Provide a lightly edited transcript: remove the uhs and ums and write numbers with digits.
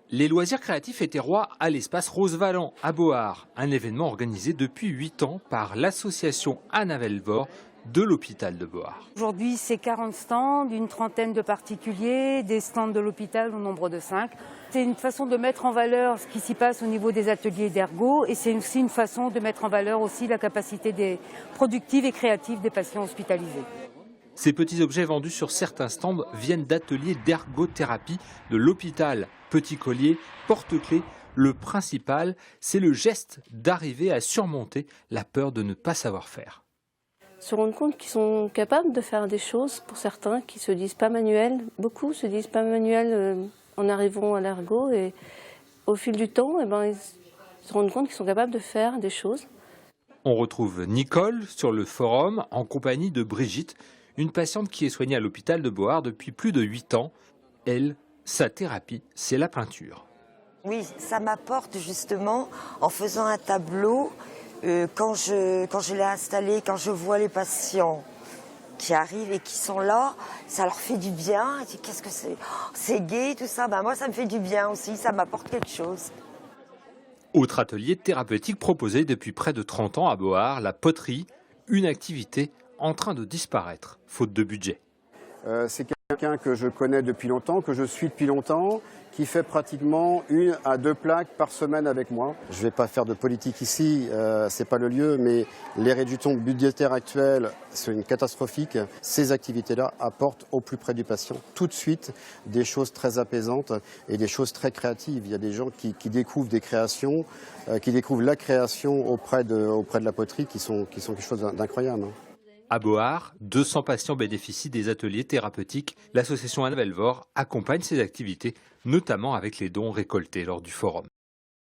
Les loisirs créatifs étaient rois à l'espace Rosevalent à Bohard, un événement organisé depuis 8 ans par l'association Anna Velvor de l'hôpital de Bohard. Aujourd'hui, c'est 40 stands, une trentaine de particuliers, des stands de l'hôpital au nombre de 5. C'est une façon de mettre en valeur ce qui s'y passe au niveau des ateliers d'ergo et c'est aussi une façon de mettre en valeur aussi la capacité productive et créative des patients hospitalisés. Ces petits objets vendus sur certains stands viennent d'ateliers d'ergothérapie de l'hôpital. Petit collier, porte-clés. Le principal, c'est le geste d'arriver à surmonter la peur de ne pas savoir faire. Se rendre compte qu'ils sont capables de faire des choses pour certains qui se disent pas manuels. Beaucoup se disent pas manuels en arrivant à l'ergo et au fil du temps, ils se rendent compte qu'ils sont capables de faire des choses. On retrouve Nicole sur le forum en compagnie de Brigitte, une patiente qui est soignée à l'hôpital de Bohard depuis plus de 8 ans. Elle, sa thérapie, c'est la peinture. Oui, ça m'apporte justement en faisant un tableau. Quand je l'ai installé, quand je vois les patients qui arrivent et qui sont là, ça leur fait du bien. Qu'est-ce que c'est? C'est gai, tout ça. Moi, ça me fait du bien aussi, ça m'apporte quelque chose. Autre atelier thérapeutique proposé depuis près de 30 ans à Bohard, la poterie, une activité en train de disparaître, faute de budget. C'est quelqu'un que je connais depuis longtemps, que je suis depuis longtemps, qui fait pratiquement 1 à 2 plaques par semaine avec moi. Je ne vais pas faire de politique ici, c'est pas le lieu, mais les réductions budgétaires actuelles sont catastrophiques. Ces activités-là apportent au plus près du patient tout de suite des choses très apaisantes et des choses très créatives. Il y a des gens qui découvrent des créations, qui découvrent la création auprès de la poterie qui sont quelque chose d'incroyable. À Bohard, 200 patients bénéficient des ateliers thérapeutiques. L'association Anna Velvor accompagne ces activités, notamment avec les dons récoltés lors du forum.